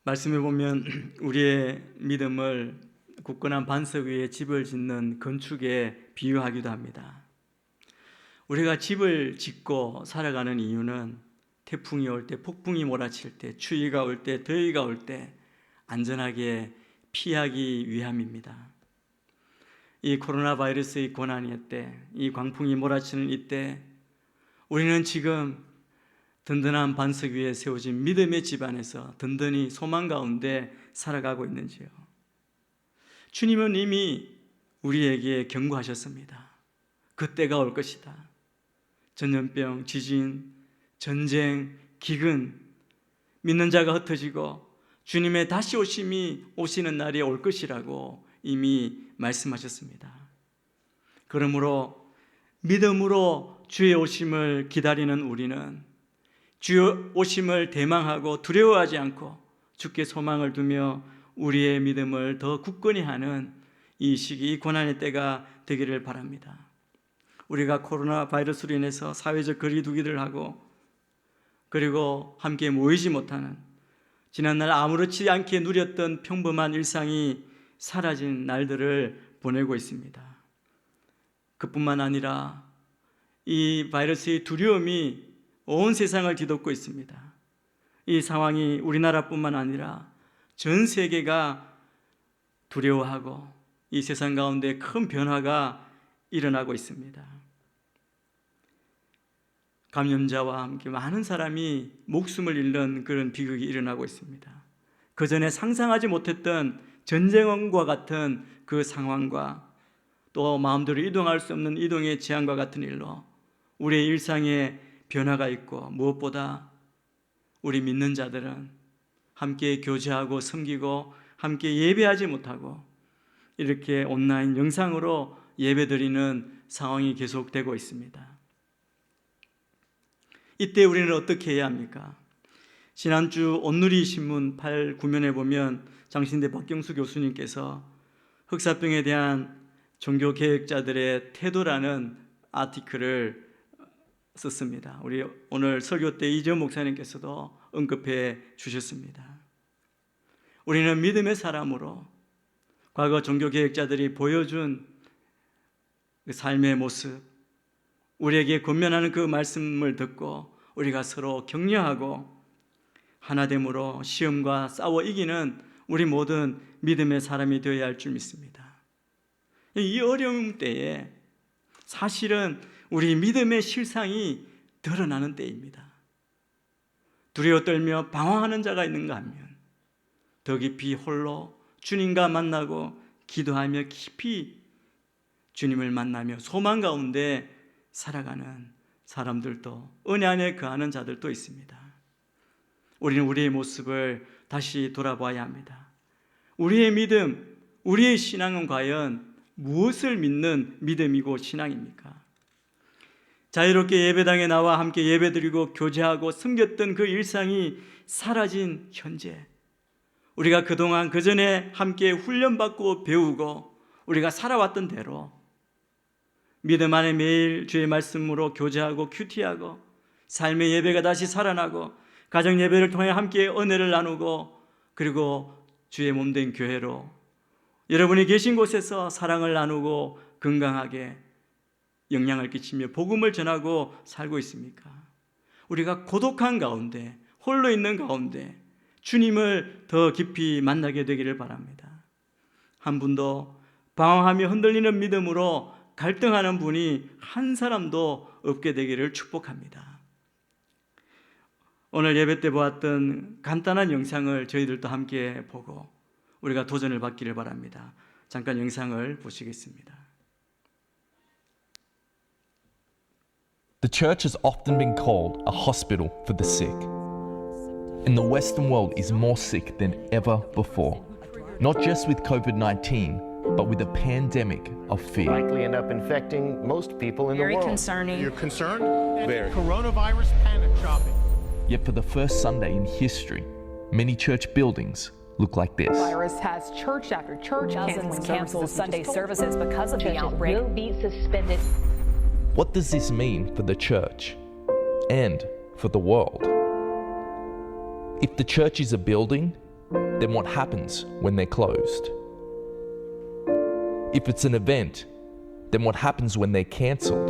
말씀해 보면 우리의 믿음을 굳건한 반석 위에 집을 짓는 건축에 비유하기도 합니다. 우리가 집을 짓고 살아가는 이유는 태풍이 올 때, 폭풍이 몰아칠 때, 추위가 올 때, 더위가 올 때 안전하게 피하기 위함입니다. 이 코로나 바이러스의 고난의 때, 이 광풍이 몰아치는 이때 우리는 지금 든든한 반석 위에 세워진 믿음의 집 안에서 든든히 소망 가운데 살아가고 있는지요. 주님은 이미 우리에게 경고하셨습니다. 그때가 올 것이다. 전염병, 지진, 전쟁, 기근, 믿는 자가 흩어지고 주님의 다시 오시는 날이 올 것이라고 이미 말씀하셨습니다. 그러므로 믿음으로 주의 오심을 기다리는 우리는 주의 오심을 대망하고 두려워하지 않고 주께 소망을 두며 우리의 믿음을 더 굳건히 하는 이 시기, 이 고난의 때가 되기를 바랍니다. 우리가 코로나 바이러스로 인해서 사회적 거리두기를 하고 그리고 함께 모이지 못하는 지난날 아무렇지 않게 누렸던 평범한 일상이 사라진 날들을 보내고 있습니다. 그뿐만 아니라 이 바이러스의 두려움이 온 세상을 뒤덮고 있습니다. 이 상황이 우리나라뿐만 아니라 전 세계가 두려워하고 이 세상 가운데 큰 변화가 일어나고 있습니다. 감염자와 함께 많은 사람이 목숨을 잃는 그런 비극이 일어나고 있습니다. 그 전에 상상하지 못했던 전쟁과 같은 그 상황과 또 마음대로 이동할 수 없는 이동의 제한과 같은 일로 우리의 일상에 변화가 있고 무엇보다 우리 믿는 자들은 함께 교제하고 섬기고 함께 예배하지 못하고 이렇게 온라인 영상으로 예배드리는 상황이 계속되고 있습니다. 이때 우리는 어떻게 해야 합니까? 지난주 온누리 신문 8, 9면에 보면 장신대 박경수 교수님께서 흑사병에 대한 종교개혁자들의 태도라는 아티클을 썼습니다. 우리 오늘 설교 때 이재원 목사님께서도 언급해 주셨습니다. 우리는 믿음의 사람으로 과거 종교개혁자들이 보여준 그 삶의 모습, 우리에게 권면하는 그 말씀을 듣고 우리가 서로 격려하고 하나됨으로 시험과 싸워 이기는 우리 모든 믿음의 사람이 되어야 할 줄 믿습니다. 이 어려움 때에 사실은 우리 믿음의 실상이 드러나는 때입니다. 두려워 떨며 방황하는 자가 있는가 하면 더 깊이 홀로 주님과 만나고 기도하며 깊이 주님을 만나며 소망 가운데 살아가는 사람들도 은혜 안에 거하는 자들도 있습니다. 우리는 우리의 모습을 다시 돌아봐야 합니다. 우리의 믿음, 우리의 신앙은 과연 무엇을 믿는 믿음이고 신앙입니까? 자유롭게 예배당에 나와 함께 예배드리고 교제하고 섬겼던 그 일상이 사라진 현재, 우리가 그동안 그전에 함께 훈련받고 배우고 우리가 살아왔던 대로 믿음 안에 매일 주의 말씀으로 교제하고 큐티하고 삶의 예배가 다시 살아나고 가정 예배를 통해 함께 은혜를 나누고 그리고 주의 몸된 교회로 여러분이 계신 곳에서 사랑을 나누고 건강하게 영향을 끼치며 복음을 전하고 살고 있습니까? 우리가 고독한 가운데 홀로 있는 가운데 주님을 더 깊이 만나게 되기를 바랍니다. 한 분도 방황하며 흔들리는 믿음으로 갈등하는 분이 한 사람도 없게 되기를 축복합니다. 오늘 예배 때 보았던 간단한 영상을 저희들도 함께 보고 우리가 도전을 받기를 바랍니다. 잠깐 영상을 보시겠습니다. The church has often been called a hospital for the sick. And the Western world is more sick than ever before. Not just with COVID-19, but with a pandemic of fear. Likely end up infecting most people in the Very world. concerning. You're concerned? Very. Coronavirus panic shopping. Yet for the first Sunday in history, many church buildings look like this. Virus has church after church Dozens canceled Sunday services because of the outbreak. Will be suspended. What does this mean for the church and for the world? If the church is a building, then what happens when they're closed? If it's an event, then what happens when they're cancelled?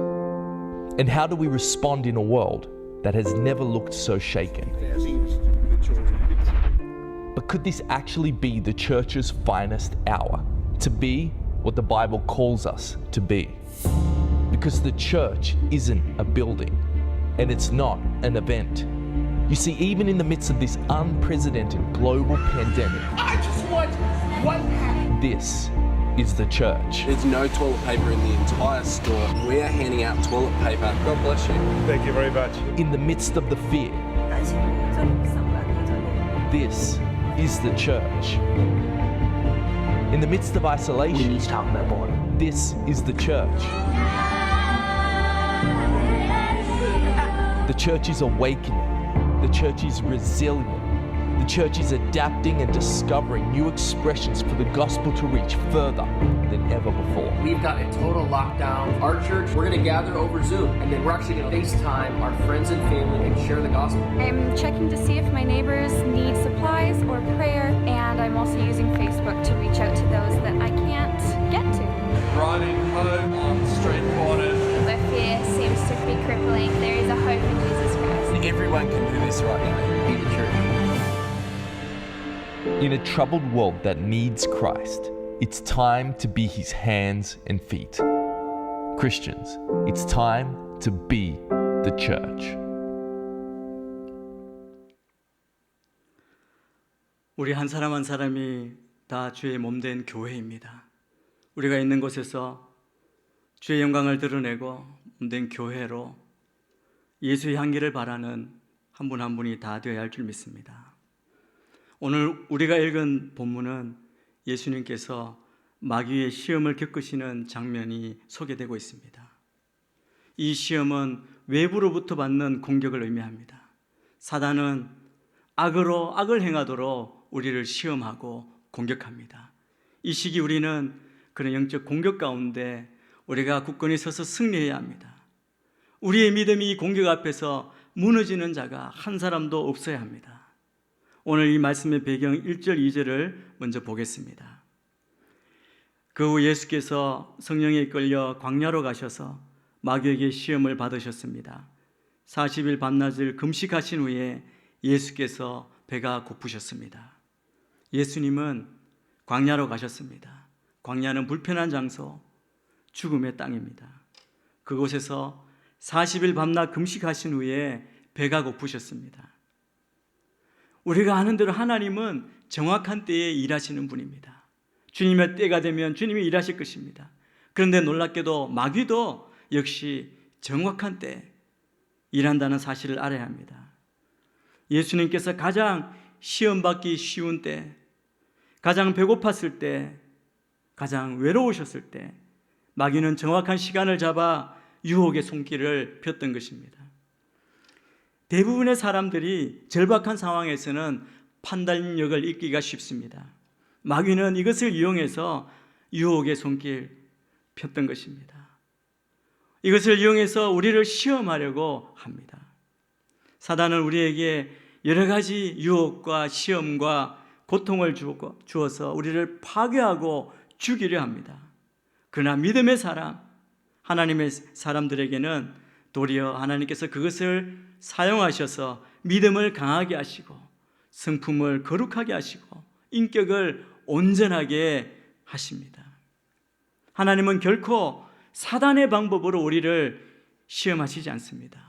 And how do we respond in a world that has never looked so shaken? But could this actually be the church's finest hour? To be what the Bible calls us to be? Because the church isn't a building, and it's not an event. You see, even in the midst of this unprecedented global pandemic, I just want one pack. this is the church. There's no toilet paper in the entire store. We are handing out toilet paper. God bless you. Thank you very much. In the midst of the fear, this is the church. In the midst of isolation, this is the church. The church is awakening. The church is resilient. The church is adapting and discovering new expressions for the gospel to reach further than ever before. We've got a total lockdown. Our church, we're going to gather over Zoom, and then we're actually going to FaceTime our friends and family and share the gospel. I'm checking to see if my neighbors need supplies or prayer, and I'm also using Facebook to reach out to those that I can't get to. Riding home on street corners. Where fear seems to be crippling, there is a hope in Jesus Christ. Everyone can do this right now. Be the church. In a troubled world that needs Christ, it's time to be his hands and feet. Christians, it's time to be the church. 우리 한 사람 한 사람이 다 주의 몸된 교회입니다. 우리가 있는 곳에서 주의 영광을 드러내고 몸된 교회로 예수의 향기를 바라는 한 분 한 분이 다 되어야 할 줄 믿습니다. 오늘 우리가 읽은 본문은 예수님께서 마귀의 시험을 겪으시는 장면이 소개되고 있습니다. 이 시험은 외부로부터 받는 공격을 의미합니다. 사단은 악을 행하도록 우리를 시험하고 공격합니다. 이 시기 우리는 그런 영적 공격 가운데 우리가 굳건히 서서 승리해야 합니다. 우리의 믿음이 이 공격 앞에서 무너지는 자가 한 사람도 없어야 합니다. 오늘 이 말씀의 배경 1절, 2절을 먼저 보겠습니다. 그 후 예수께서 성령에 이끌려 광야로 가셔서 마귀에게 시험을 받으셨습니다. 40일 밤낮을 금식하신 후에 예수께서 배가 고프셨습니다. 예수님은 광야로 가셨습니다. 광야는 불편한 장소, 죽음의 땅입니다. 그곳에서 40일 밤낮 금식하신 후에 배가 고프셨습니다. 우리가 아는 대로 하나님은 정확한 때에 일하시는 분입니다. 주님의 때가 되면 주님이 일하실 것입니다. 그런데 놀랍게도 마귀도 역시 정확한 때에 일한다는 사실을 알아야 합니다. 예수님께서 가장 시험받기 쉬운 때, 가장 배고팠을 때, 가장 외로우셨을 때 마귀는 정확한 시간을 잡아 유혹의 손길을 폈던 것입니다. 대부분의 사람들이 절박한 상황에서는 판단력을 잃기가 쉽습니다. 마귀는 이것을 이용해서 유혹의 손길 폈던 것입니다. 이것을 이용해서 우리를 시험하려고 합니다. 사단은 우리에게 여러 가지 유혹과 시험과 고통을 주어서 우리를 파괴하고 죽이려 합니다. 그러나 믿음의 사람, 하나님의 사람들에게는 도리어 하나님께서 그것을 사용하셔서 믿음을 강하게 하시고 성품을 거룩하게 하시고 인격을 온전하게 하십니다. 하나님은 결코 사단의 방법으로 우리를 시험하시지 않습니다.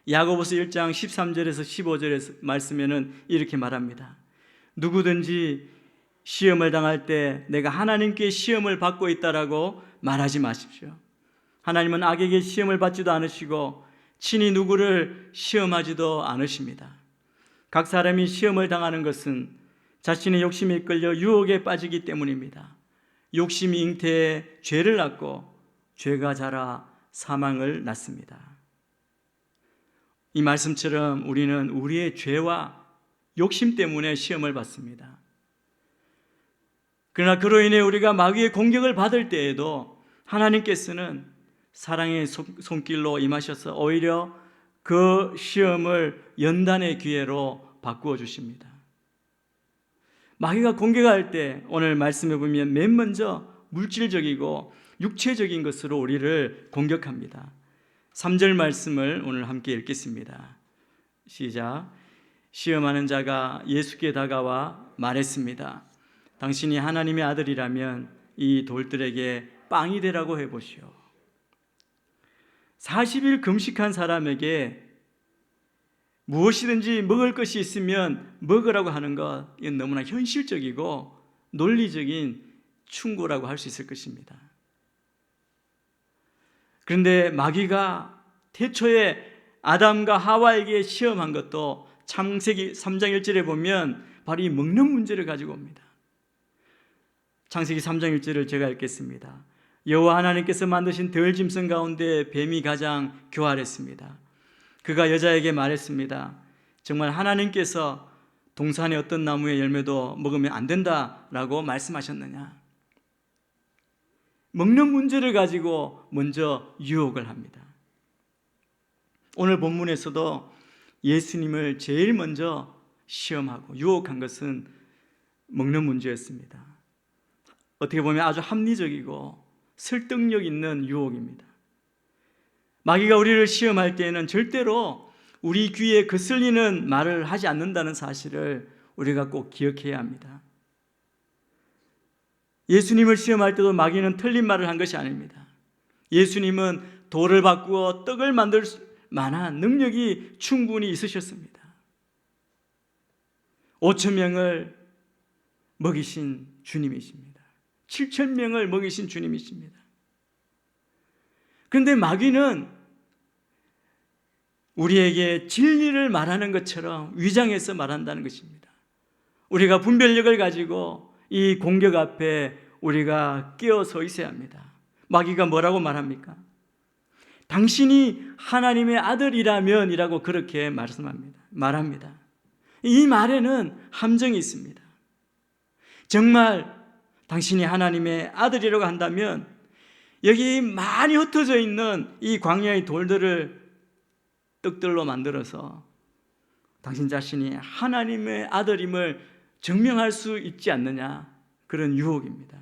야고보서 1장 13절에서 15절의 말씀에는 이렇게 말합니다. 누구든지 시험을 당할 때 내가 하나님께 시험을 받고 있다라고 말하지 마십시오. 하나님은 악에게 시험을 받지도 않으시고 친히 누구를 시험하지도 않으십니다. 각 사람이 시험을 당하는 것은 자신의 욕심에 이끌려 유혹에 빠지기 때문입니다. 욕심이 잉태해 죄를 낳고 죄가 자라 사망을 낳습니다. 이 말씀처럼 우리는 우리의 죄와 욕심 때문에 시험을 받습니다. 그러나 그로 인해 우리가 마귀의 공격을 받을 때에도 하나님께서는 사랑의 손길로 임하셔서 오히려 그 시험을 연단의 기회로 바꾸어 주십니다. 마귀가 공격할 때 오늘 말씀해 보면 맨 먼저 물질적이고 육체적인 것으로 우리를 공격합니다. 3절 말씀을 오늘 함께 읽겠습니다. 시작. 시험하는 자가 예수께 다가와 말했습니다. 당신이 하나님의 아들이라면 이 돌들에게 빵이 되라고 해보시오. 40일 금식한 사람에게 무엇이든지 먹을 것이 있으면 먹으라고 하는 것, 이건 너무나 현실적이고 논리적인 충고라고 할 수 있을 것입니다. 그런데 마귀가 태초에 아담과 하와에게 시험한 것도 창세기 3장 1절에 보면 바로 이 먹는 문제를 가지고 옵니다. 창세기 3장 1절을 제가 읽겠습니다. 여호와 하나님께서 만드신 들짐승 가운데 뱀이 가장 교활했습니다. 그가 여자에게 말했습니다. 정말 하나님께서 동산의 어떤 나무의 열매도 먹으면 안 된다라고 말씀하셨느냐? 먹는 문제를 가지고 먼저 유혹을 합니다. 오늘 본문에서도 예수님을 제일 먼저 시험하고 유혹한 것은 먹는 문제였습니다. 어떻게 보면 아주 합리적이고 설득력 있는 유혹입니다. 마귀가 우리를 시험할 때에는 절대로 우리 귀에 거슬리는 말을 하지 않는다는 사실을 우리가 꼭 기억해야 합니다. 예수님을 시험할 때도 마귀는 틀린 말을 한 것이 아닙니다. 예수님은 돌을 바꾸어 떡을 만들 만한 능력이 충분히 있으셨습니다. 5,000명을 먹이신 주님이십니다. 7,000명을 먹이신 주님이십니다. 그런데 마귀는 우리에게 진리를 말하는 것처럼 위장해서 말한다는 것입니다. 우리가 분별력을 가지고 이 공격 앞에 우리가 끼어서 있어야 합니다. 마귀가 뭐라고 말합니까? 당신이 하나님의 아들이라면 이라고 그렇게 말합니다. 이 말에는 함정이 있습니다. 정말 당신이 하나님의 아들이라고 한다면 여기 많이 흩어져 있는 이 광야의 돌들을 떡들로 만들어서 당신 자신이 하나님의 아들임을 증명할 수 있지 않느냐, 그런 유혹입니다.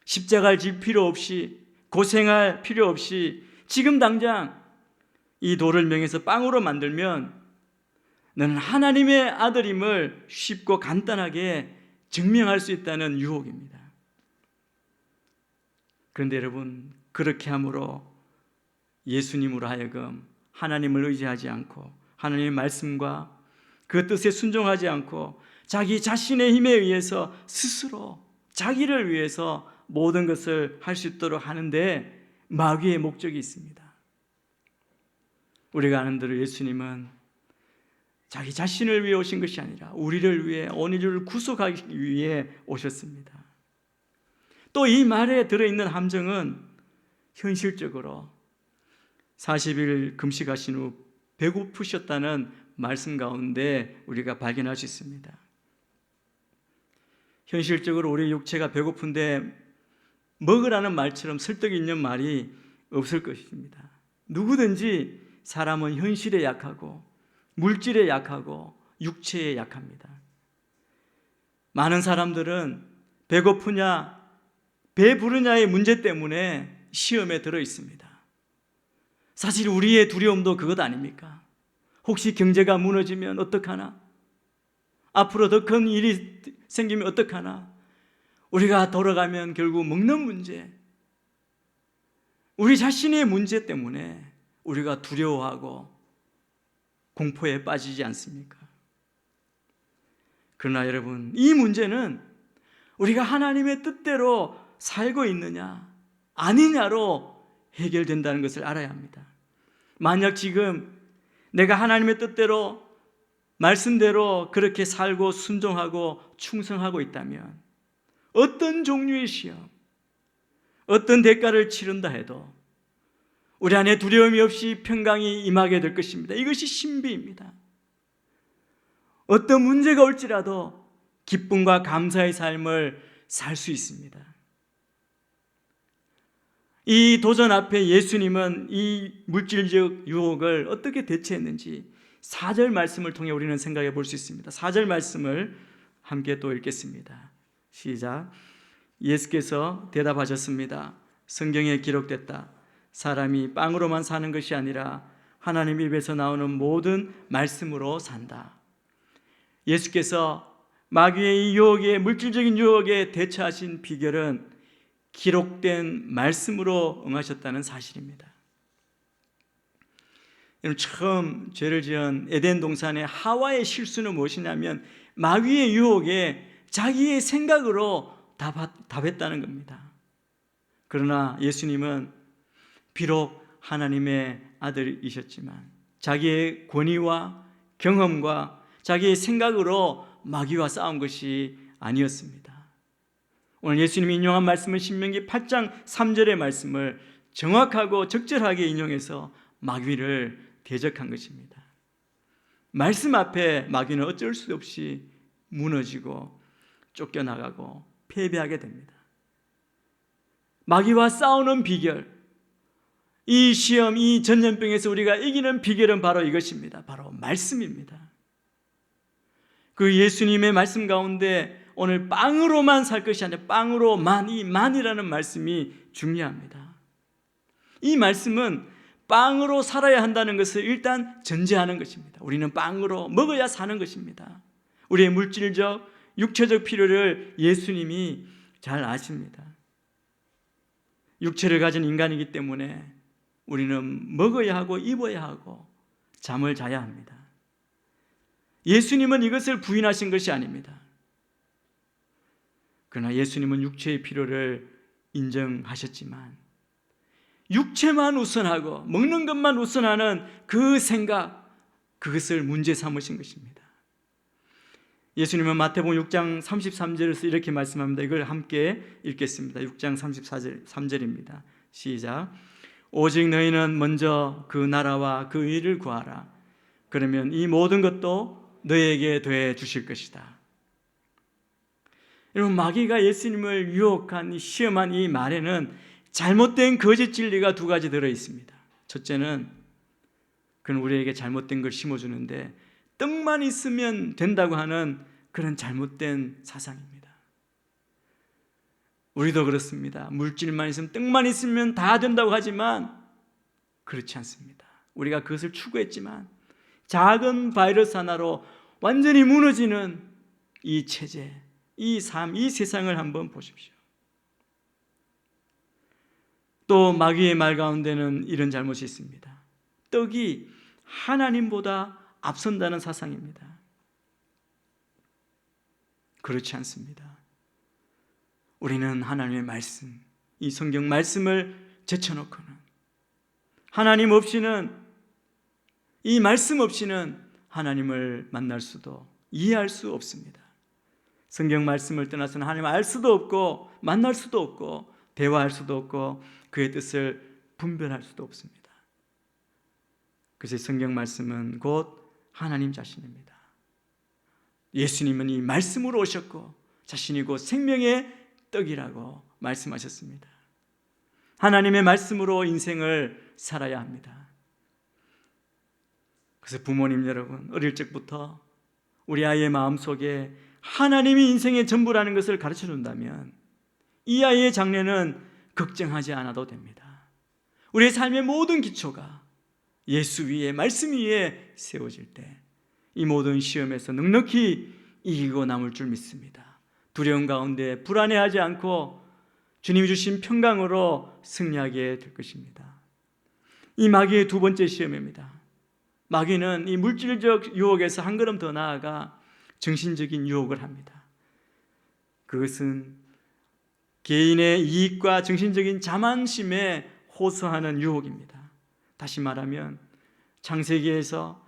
십자가를 질 필요 없이, 고생할 필요 없이 지금 당장 이 돌을 명해서 빵으로 만들면 너는 하나님의 아들임을 쉽고 간단하게 증명할 수 있다는 유혹입니다. 그런데 여러분, 그렇게 함으로 예수님으로 하여금 하나님을 의지하지 않고 하나님의 말씀과 그 뜻에 순종하지 않고 자기 자신의 힘에 의해서 스스로 자기를 위해서 모든 것을 할 수 있도록 하는데 마귀의 목적이 있습니다. 우리가 아는 대로 예수님은 자기 자신을 위해 오신 것이 아니라 우리를 위해, 온 인류를 구속하기 위해 오셨습니다. 또 이 말에 들어있는 함정은 현실적으로 40일 금식하신 후 배고프셨다는 말씀 가운데 우리가 발견할 수 있습니다. 현실적으로 우리 육체가 배고픈데 먹으라는 말처럼 설득 있는 말이 없을 것입니다. 누구든지 사람은 현실에 약하고 물질에 약하고 육체에 약합니다. 많은 사람들은 배고프냐 배부르냐의 문제 때문에 시험에 들어 있습니다. 사실 우리의 두려움도 그것 아닙니까? 혹시 경제가 무너지면 어떡하나? 앞으로 더 큰 일이 생기면 어떡하나? 우리가 돌아가면 결국 먹는 문제, 우리 자신의 문제 때문에 우리가 두려워하고 공포에 빠지지 않습니까? 그러나 여러분, 이 문제는 우리가 하나님의 뜻대로 살고 있느냐 아니냐로 해결된다는 것을 알아야 합니다. 만약 지금 내가 하나님의 뜻대로 말씀대로 그렇게 살고 순종하고 충성하고 있다면 어떤 종류의 시험, 어떤 대가를 치른다 해도 우리 안에 두려움이 없이 평강이 임하게 될 것입니다. 이것이 신비입니다. 어떤 문제가 올지라도 기쁨과 감사의 삶을 살 수 있습니다. 이 도전 앞에 예수님은 이 물질적 유혹을 어떻게 대처했는지 4절 말씀을 통해 우리는 생각해 볼 수 있습니다. 4절 말씀을 함께 또 읽겠습니다. 시작. 예수께서 대답하셨습니다. 성경에 기록됐다. 사람이 빵으로만 사는 것이 아니라 하나님 입에서 나오는 모든 말씀으로 산다. 예수께서 마귀의 이 유혹에, 물질적인 유혹에 대처하신 비결은 기록된 말씀으로 응하셨다는 사실입니다. 여러분, 처음 죄를 지은 에덴 동산의 하와의 실수는 무엇이냐면 마귀의 유혹에 자기의 생각으로 답했다는 겁니다. 그러나 예수님은 비록 하나님의 아들이셨지만 자기의 권위와 경험과 자기의 생각으로 마귀와 싸운 것이 아니었습니다. 오늘 예수님이 인용한 말씀은 신명기 8장 3절의 말씀을 정확하고 적절하게 인용해서 마귀를 대적한 것입니다. 말씀 앞에 마귀는 어쩔 수 없이 무너지고 쫓겨나가고 패배하게 됩니다. 마귀와 싸우는 비결, 이 시험, 이 전염병에서 우리가 이기는 비결은 바로 이것입니다. 바로 말씀입니다. 그 예수님의 말씀 가운데 오늘 빵으로만 살 것이 아니라 빵으로만, 이 만이라는 말씀이 중요합니다. 이 말씀은 빵으로 살아야 한다는 것을 일단 전제하는 것입니다. 우리는 빵으로 먹어야 사는 것입니다. 우리의 물질적, 육체적 필요를 예수님이 잘 아십니다. 육체를 가진 인간이기 때문에 우리는 먹어야 하고 입어야 하고 잠을 자야 합니다. 예수님은 이것을 부인하신 것이 아닙니다. 그러나 예수님은 육체의 필요를 인정하셨지만 육체만 우선하고 먹는 것만 우선하는 그 생각, 그것을 문제 삼으신 것입니다. 예수님은 마태복음 6장 33절에서 이렇게 말씀합니다. 이걸 함께 읽겠습니다. 6장 33절입니다. 시작. 오직 너희는 먼저 그 나라와 그 의를 구하라. 그러면 이 모든 것도 너희에게 더해 주실 것이다. 여러분, 마귀가 예수님을 유혹한, 시험한 이 말에는 잘못된 거짓 진리가 두 가지 들어 있습니다. 첫째는 그는 우리에게 잘못된 걸 심어주는데 떡만 있으면 된다고 하는 그런 잘못된 사상입니다. 우리도 그렇습니다. 물질만 있으면, 떡만 있으면 다 된다고 하지만 그렇지 않습니다. 우리가 그것을 추구했지만 작은 바이러스 하나로 완전히 무너지는 이 체제, 이 삶, 이 세상을 한번 보십시오. 또 마귀의 말 가운데는 이런 잘못이 있습니다. 떡이 하나님보다 앞선다는 사상입니다. 그렇지 않습니다. 우리는 하나님의 말씀, 이 성경 말씀을 제쳐놓고는 하나님 없이는, 이 말씀 없이는 하나님을 만날 수도 이해할 수 없습니다. 성경 말씀을 떠나서는 하나님을 알 수도 없고 만날 수도 없고 대화할 수도 없고 그의 뜻을 분별할 수도 없습니다. 그래서 성경 말씀은 곧 하나님 자신입니다. 예수님은 이 말씀으로 오셨고 자신이 곧 생명의 떡이라고 말씀하셨습니다. 하나님의 말씀으로 인생을 살아야 합니다. 그래서 부모님 여러분, 어릴 적부터 우리 아이의 마음속에 하나님이 인생의 전부라는 것을 가르쳐 준다면 이 아이의 장래는 걱정하지 않아도 됩니다. 우리의 삶의 모든 기초가 예수 위에, 말씀 위에 세워질 때 이 모든 시험에서 넉넉히 이기고 남을 줄 믿습니다. 두려움 가운데 불안해하지 않고 주님이 주신 평강으로 승리하게 될 것입니다. 이 마귀의 두 번째 시험입니다. 마귀는 이 물질적 유혹에서 한 걸음 더 나아가 정신적인 유혹을 합니다. 그것은 개인의 이익과 정신적인 자만심에 호소하는 유혹입니다. 다시 말하면 창세기에서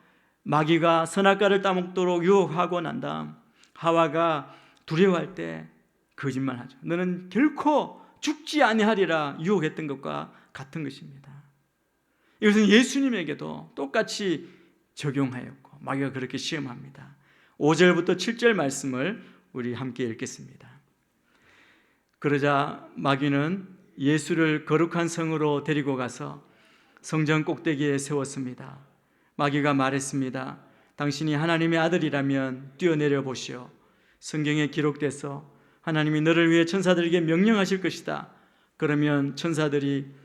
마귀가 선악과를 따먹도록 유혹하고 난 다음 하와가 두려워할 때 거짓말하죠. 너는 결코 죽지 아니하리라 유혹했던 것과 같은 것입니다. 이것은 예수님에게도 똑같이 적용하였고 마귀가 그렇게 시험합니다. 5절부터 7절 말씀을 우리 함께 읽겠습니다. 그러자 마귀는 예수를 거룩한 성으로 데리고 가서 성전 꼭대기에 세웠습니다. 마귀가 말했습니다. 당신이 하나님의 아들이라면 뛰어내려 보시오. 성경에 기록돼서 하나님이 너를 위해 천사들에게 명령하실 것이다. 그러면 천사들이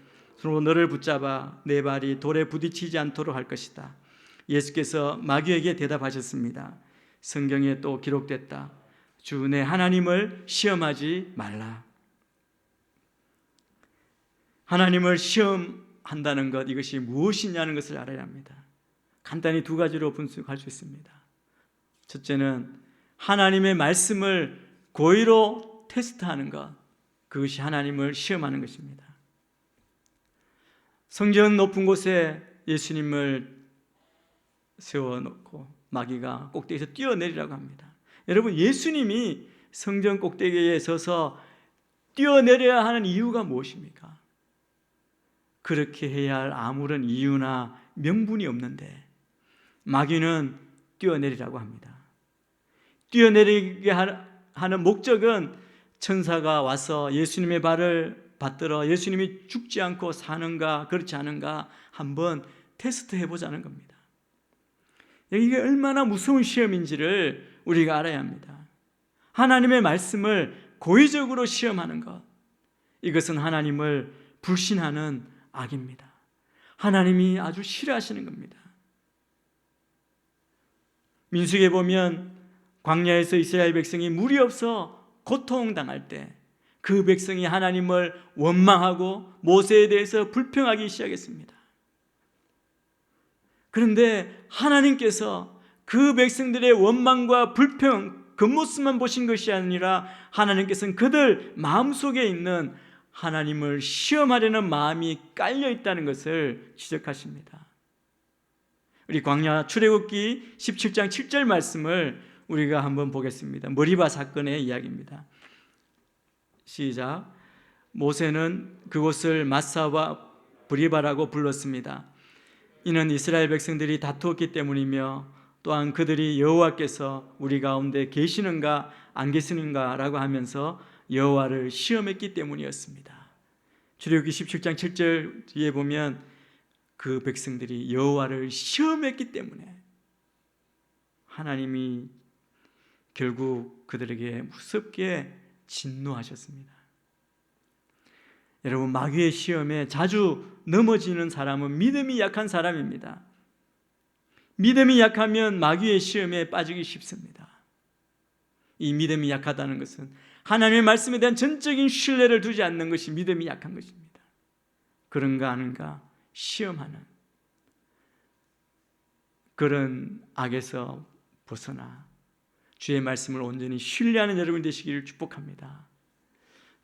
서로 너를 붙잡아 내 발이 돌에 부딪히지 않도록 할 것이다. 예수께서 마귀에게 대답하셨습니다. 성경에 또 기록됐다. 주 내 하나님을 시험하지 말라. 하나님을 시험한다는 것, 이것이 무엇이냐는 것을 알아야 합니다. 간단히 두 가지로 분석할 수 있습니다. 첫째는 하나님의 말씀을 고의로 테스트하는 것, 그것이 하나님을 시험하는 것입니다. 성전 높은 곳에 예수님을 세워놓고 마귀가 꼭대기에서 뛰어내리라고 합니다. 여러분, 예수님이 성전 꼭대기에 서서 뛰어내려야 하는 이유가 무엇입니까? 그렇게 해야 할 아무런 이유나 명분이 없는데 마귀는 뛰어내리라고 합니다. 뛰어내리게 하는 목적은 천사가 와서 예수님의 발을 받들어 예수님이 죽지 않고 사는가 그렇지 않은가 한번 테스트해 보자는 겁니다. 이게 얼마나 무서운 시험인지를 우리가 알아야 합니다. 하나님의 말씀을 고의적으로 시험하는 것, 이것은 하나님을 불신하는 악입니다. 하나님이 아주 싫어하시는 겁니다. 민수기에 보면 광야에서 이스라엘 백성이 물이 없어 고통당할 때 그 백성이 하나님을 원망하고 모세에 대해서 불평하기 시작했습니다. 그런데 하나님께서 그 백성들의 원망과 불평, 겉모습만 보신 것이 아니라 하나님께서는 그들 마음속에 있는 하나님을 시험하려는 마음이 깔려 있다는 것을 지적하십니다. 우리 광야 출애굽기 17장 7절 말씀을 우리가 한번 보겠습니다. 머리바 사건의 이야기입니다. 시작. 모세는 그곳을 마사와 브리바라고 불렀습니다. 이는 이스라엘 백성들이 다투었기 때문이며 또한 그들이 여호와께서 우리 가운데 계시는가 안 계시는가 라고 하면서 여호와를 시험했기 때문이었습니다. 출애굽기 17장 7절 뒤에 보면 그 백성들이 여호와를 시험했기 때문에 하나님이 결국 그들에게 무섭게 진노하셨습니다. 여러분, 마귀의 시험에 자주 넘어지는 사람은 믿음이 약한 사람입니다. 믿음이 약하면 마귀의 시험에 빠지기 쉽습니다. 이 믿음이 약하다는 것은 하나님의 말씀에 대한 전적인 신뢰를 두지 않는 것이 믿음이 약한 것입니다. 그런가 아닌가 시험하는 그런 악에서 벗어나 주의 말씀을 온전히 신뢰하는 여러분 되시기를 축복합니다.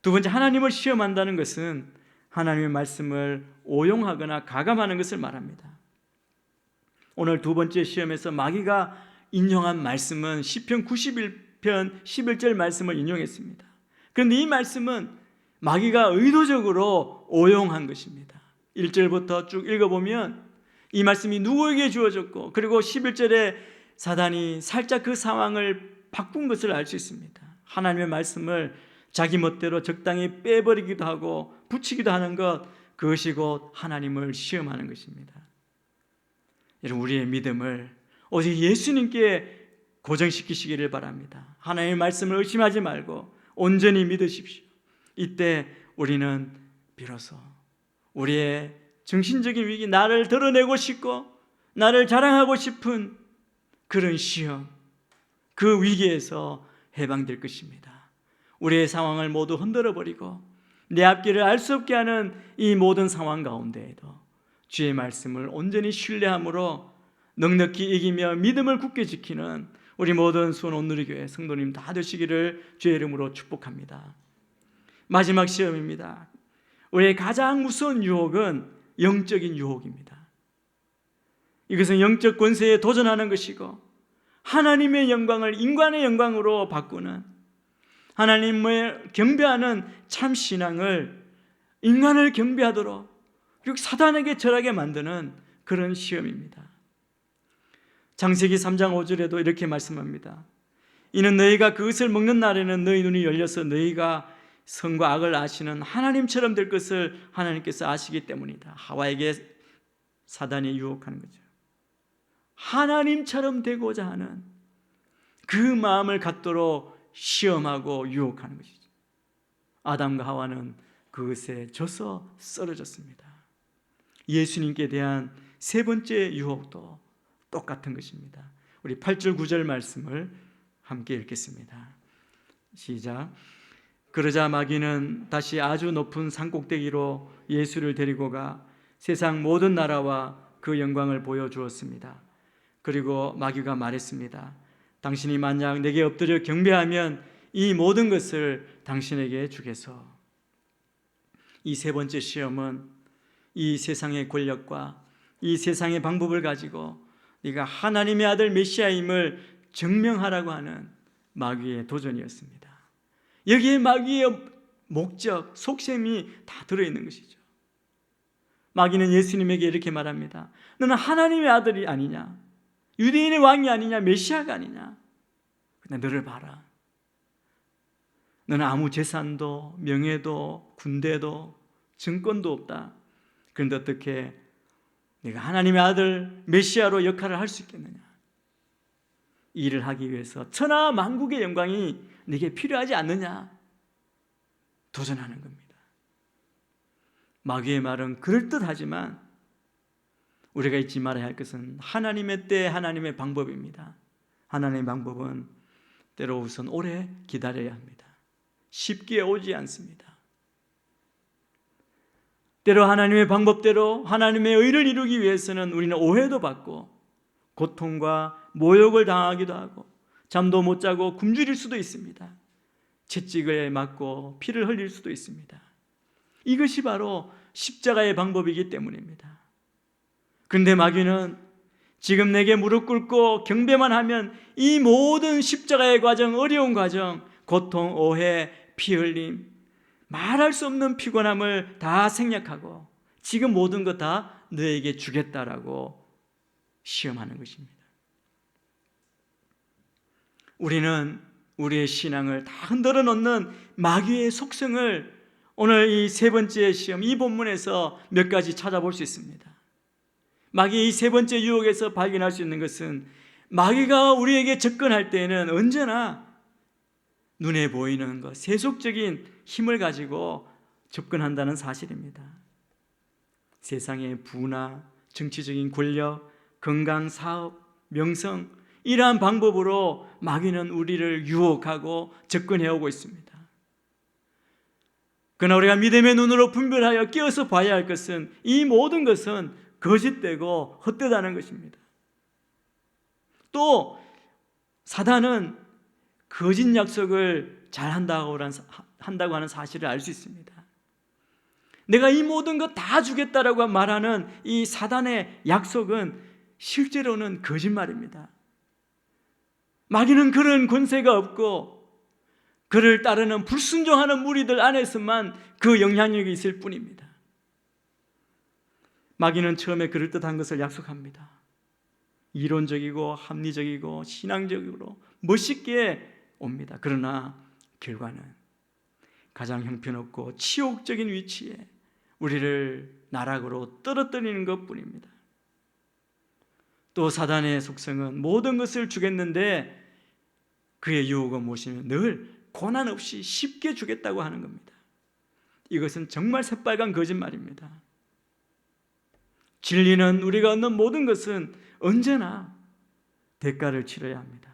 두 번째, 하나님을 시험한다는 것은 하나님의 말씀을 오용하거나 가감하는 것을 말합니다. 오늘 두 번째 시험에서 마귀가 인용한 말씀은 시편 91편 11절 말씀을 인용했습니다. 그런데 이 말씀은 마귀가 의도적으로 오용한 것입니다. 1절부터 쭉 읽어보면 이 말씀이 누구에게 주어졌고 그리고 11절에 사단이 살짝 그 상황을 바꾼 것을 알 수 있습니다. 하나님의 말씀을 자기 멋대로 적당히 빼버리기도 하고 붙이기도 하는 것, 그것이 곧 하나님을 시험하는 것입니다. 여러분, 우리의 믿음을 오직 예수님께 고정시키시기를 바랍니다. 하나님의 말씀을 의심하지 말고 온전히 믿으십시오. 이때 우리는 비로소 우리의 정신적인 위기, 나를 드러내고 싶고 나를 자랑하고 싶은 그런 시험, 그 위기에서 해방될 것입니다. 우리의 상황을 모두 흔들어버리고 내 앞길을 알 수 없게 하는 이 모든 상황 가운데에도 주의 말씀을 온전히 신뢰함으로 넉넉히 이기며 믿음을 굳게 지키는 우리 모든 수원 온누리교회 성도님 다 되시기를 주의 이름으로 축복합니다. 마지막 시험입니다. 우리의 가장 무서운 유혹은 영적인 유혹입니다. 이것은 영적 권세에 도전하는 것이고 하나님의 영광을 인간의 영광으로 바꾸는, 하나님을 경배하는 참 신앙을 인간을 경배하도록 그리고 사단에게 절하게 만드는 그런 시험입니다. 창세기 3장 5절에도 이렇게 말씀합니다. 이는 너희가 그것을 먹는 날에는 너희 눈이 열려서 너희가 선과 악을 아시는 하나님처럼 될 것을 하나님께서 아시기 때문이다. 하와에게 사단이 유혹하는 거죠. 하나님처럼 되고자 하는 그 마음을 갖도록 시험하고 유혹하는 것이죠. 아담과 하와는 그것에 져서 쓰러졌습니다. 예수님께 대한 세 번째 유혹도 똑같은 것입니다. 우리 8절 9절 말씀을 함께 읽겠습니다. 시작. 그러자 마귀는 다시 아주 높은 산꼭대기로 예수를 데리고 가 세상 모든 나라와 그 영광을 보여주었습니다. 그리고 마귀가 말했습니다. 당신이 만약 내게 엎드려 경배하면 이 모든 것을 당신에게 주겠소. 이 세 번째 시험은 이 세상의 권력과 이 세상의 방법을 가지고 네가 하나님의 아들 메시아임을 증명하라고 하는 마귀의 도전이었습니다. 여기에 마귀의 목적, 속셈이 다 들어있는 것이죠. 마귀는 예수님에게 이렇게 말합니다. 너는 하나님의 아들이 아니냐? 유대인의 왕이 아니냐? 메시아가 아니냐? 근데 너를 봐라. 너는 아무 재산도 명예도 군대도 증권도 없다. 그런데 어떻게 네가 하나님의 아들 메시아로 역할을 할 수 있겠느냐? 이 일을 하기 위해서 천하 만국의 영광이 네게 필요하지 않느냐? 도전하는 겁니다. 마귀의 말은 그럴듯하지만 우리가 잊지 말아야 할 것은 하나님의 때 하나님의 방법입니다. 하나님의 방법은 때로 우선 오래 기다려야 합니다. 쉽게 오지 않습니다. 때로 하나님의 방법대로 하나님의 의를 이루기 위해서는 우리는 오해도 받고 고통과 모욕을 당하기도 하고 잠도 못 자고 굶주릴 수도 있습니다. 채찍을 맞고 피를 흘릴 수도 있습니다. 이것이 바로 십자가의 방법이기 때문입니다. 그런데 마귀는 지금 내게 무릎 꿇고 경배만 하면 이 모든 십자가의 과정, 어려운 과정, 고통, 오해, 피 흘림, 말할 수 없는 피곤함을 다 생략하고 지금 모든 것 다 너에게 주겠다라고 시험하는 것입니다. 우리는 우리의 신앙을 다 흔들어 놓는 마귀의 속성을 오늘 이 세 번째 시험, 이 본문에서 몇 가지 찾아볼 수 있습니다. 마귀의 이 세 번째 유혹에서 발견할 수 있는 것은 마귀가 우리에게 접근할 때에는 언제나 눈에 보이는 것, 세속적인 힘을 가지고 접근한다는 사실입니다. 세상의 부나 정치적인 권력, 건강, 사업, 명성, 이러한 방법으로 마귀는 우리를 유혹하고 접근해오고 있습니다. 그러나 우리가 믿음의 눈으로 분별하여 끼어서 봐야 할 것은 이 모든 것은 거짓되고 헛되다는 것입니다. 또 사단은 거짓 약속을 잘 한다고 하는 사실을 알 수 있습니다. 내가 이 모든 것 다 주겠다라고 말하는 이 사단의 약속은 실제로는 거짓말입니다. 마귀는 그런 권세가 없고 그를 따르는 불순종하는 무리들 안에서만 그 영향력이 있을 뿐입니다. 마귀는 처음에 그럴듯한 것을 약속합니다. 이론적이고 합리적이고 신앙적으로 멋있게 옵니다. 그러나 결과는 가장 형편없고 치욕적인 위치에 우리를 나락으로 떨어뜨리는 것뿐입니다. 또 사단의 속성은 모든 것을 주겠는데 그의 유혹은 무엇이냐면 늘 고난 없이 쉽게 주겠다고 하는 겁니다. 이것은 정말 새빨간 거짓말입니다. 진리는 우리가 얻는 모든 것은 언제나 대가를 치러야 합니다.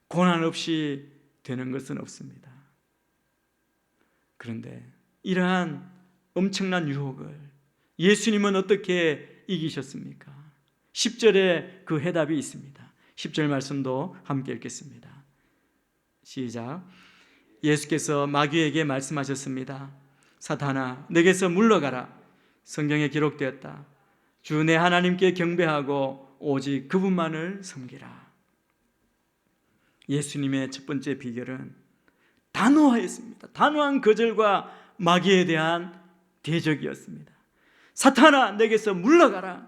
고난 없이 되는 것은 없습니다. 그런데 이러한 엄청난 유혹을 예수님은 어떻게 이기셨습니까? 10절에 그 해답이 있습니다. 10절 말씀도 함께 읽겠습니다. 시작. 예수께서 마귀에게 말씀하셨습니다. 사탄아, 내게서 물러가라. 성경에 기록되었다. 주 내 하나님께 경배하고 오직 그분만을 섬기라. 예수님의 첫 번째 비결은 단호하였습니다. 단호한 거절과 마귀에 대한 대적이었습니다. 사탄아, 내게서 물러가라.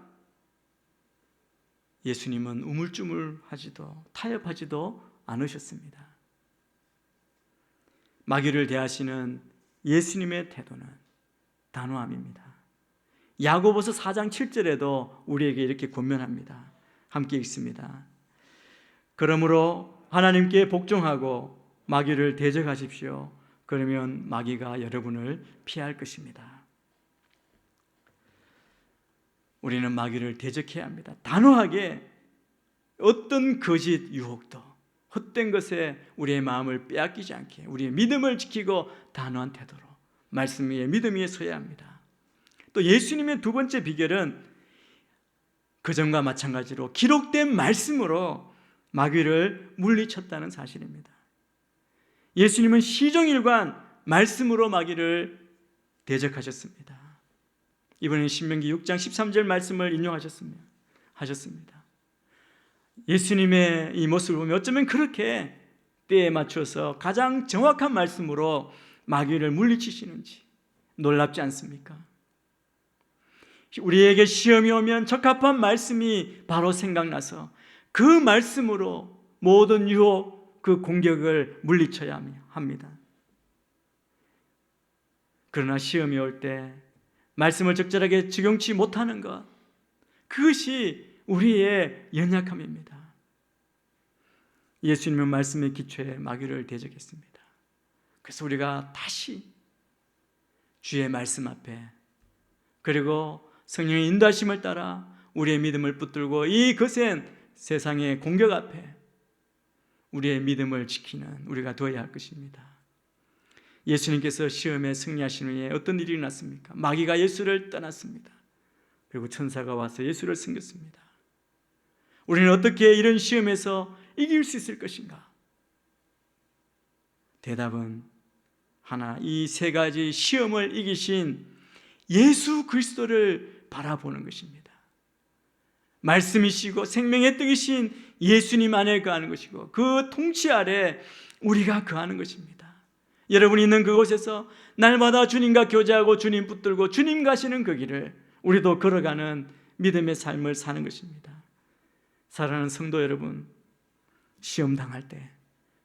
예수님은 우물쭈물하지도 타협하지도 않으셨습니다. 마귀를 대하시는 예수님의 태도는 단호함입니다. 야고보서 4장 7절에도 우리에게 이렇게 권면합니다. 함께 읽습니다. 그러므로 하나님께 복종하고 마귀를 대적하십시오. 그러면 마귀가 여러분을 피할 것입니다. 우리는 마귀를 대적해야 합니다. 단호하게 어떤 거짓 유혹도 헛된 것에 우리의 마음을 빼앗기지 않게 우리의 믿음을 지키고 단호한 태도로 말씀 위에 믿음 위에 서야 합니다. 또 예수님의 두 번째 비결은 그전과 마찬가지로 기록된 말씀으로 마귀를 물리쳤다는 사실입니다. 예수님은 시종일관 말씀으로 마귀를 대적하셨습니다. 이번에는 신명기 6장 13절 말씀을 인용하셨습니다. 예수님의 이 모습을 보면 어쩌면 그렇게 때에 맞춰서 가장 정확한 말씀으로 마귀를 물리치시는지 놀랍지 않습니까? 우리에게 시험이 오면 적합한 말씀이 바로 생각나서 그 말씀으로 모든 유혹, 그 공격을 물리쳐야 합니다. 그러나 시험이 올 때 말씀을 적절하게 적용치 못하는 것, 그것이 우리의 연약함입니다. 예수님은 말씀의 기초에 마귀를 대적했습니다. 그래서 우리가 다시 주의 말씀 앞에 그리고 성령의 인도하심을 따라 우리의 믿음을 붙들고 이 거센 세상의 공격 앞에 우리의 믿음을 지키는 우리가 되어야 할 것입니다. 예수님께서 시험에 승리하신 후에 어떤 일이 일어났습니까? 마귀가 예수를 떠났습니다. 그리고 천사가 와서 예수를 섬겼습니다. 우리는 어떻게 이런 시험에서 이길 수 있을 것인가? 대답은 하나, 이 세 가지 시험을 이기신 예수 그리스도를 바라보는 것입니다. 말씀이시고 생명의 떡이신 예수님 안에 거하는 것이고 그 통치 아래 우리가 거하는 것입니다. 여러분이 있는 그곳에서 날마다 주님과 교제하고 주님 붙들고 주님 가시는 그 길을 우리도 걸어가는 믿음의 삶을 사는 것입니다. 사랑하는 성도 여러분, 시험 당할 때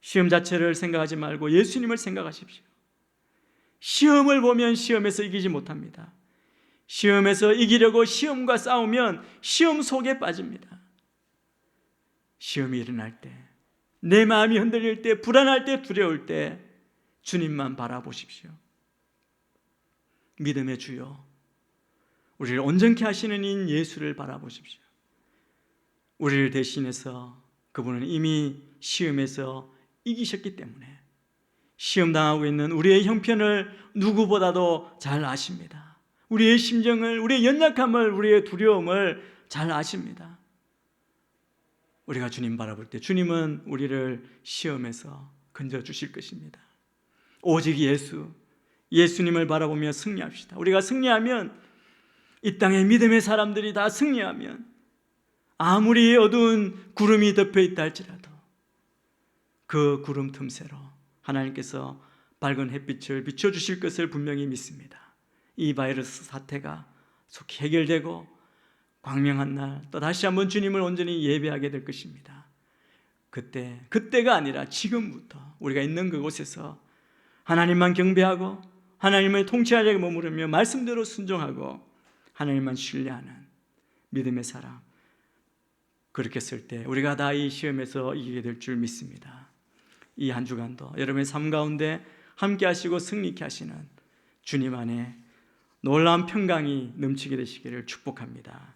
시험 자체를 생각하지 말고 예수님을 생각하십시오. 시험을 보면 시험에서 이기지 못합니다. 시험에서 이기려고 시험과 싸우면 시험 속에 빠집니다. 시험이 일어날 때, 내 마음이 흔들릴 때, 불안할 때, 두려울 때 주님만 바라보십시오. 믿음의 주여, 우리를 온전케 하시는 인 예수를 바라보십시오. 우리를 대신해서 그분은 이미 시험에서 이기셨기 때문에 시험당하고 있는 우리의 형편을 누구보다도 잘 아십니다. 우리의 심정을, 우리의 연약함을, 우리의 두려움을 잘 아십니다. 우리가 주님 바라볼 때 주님은 우리를 시험에서 건져주실 것입니다. 오직 예수님을 바라보며 승리합시다. 우리가 승리하면, 이 땅의 믿음의 사람들이 다 승리하면 아무리 어두운 구름이 덮여 있다 할지라도 그 구름 틈새로 하나님께서 밝은 햇빛을 비춰주실 것을 분명히 믿습니다. 이 바이러스 사태가 속히 해결되고 광명한 날 또 다시 한번 주님을 온전히 예배하게 될 것입니다. 그때가 아니라 지금부터 우리가 있는 그곳에서 하나님만 경배하고 하나님의 통치 아래 머무르며 말씀대로 순종하고 하나님만 신뢰하는 믿음의 사람, 그렇게 했을 때 우리가 다 이 시험에서 이기게 될 줄 믿습니다. 이 한 주간도 여러분의 삶 가운데 함께 하시고 승리케 하시는 주님 안에 놀라운 평강이 넘치게 되시기를 축복합니다.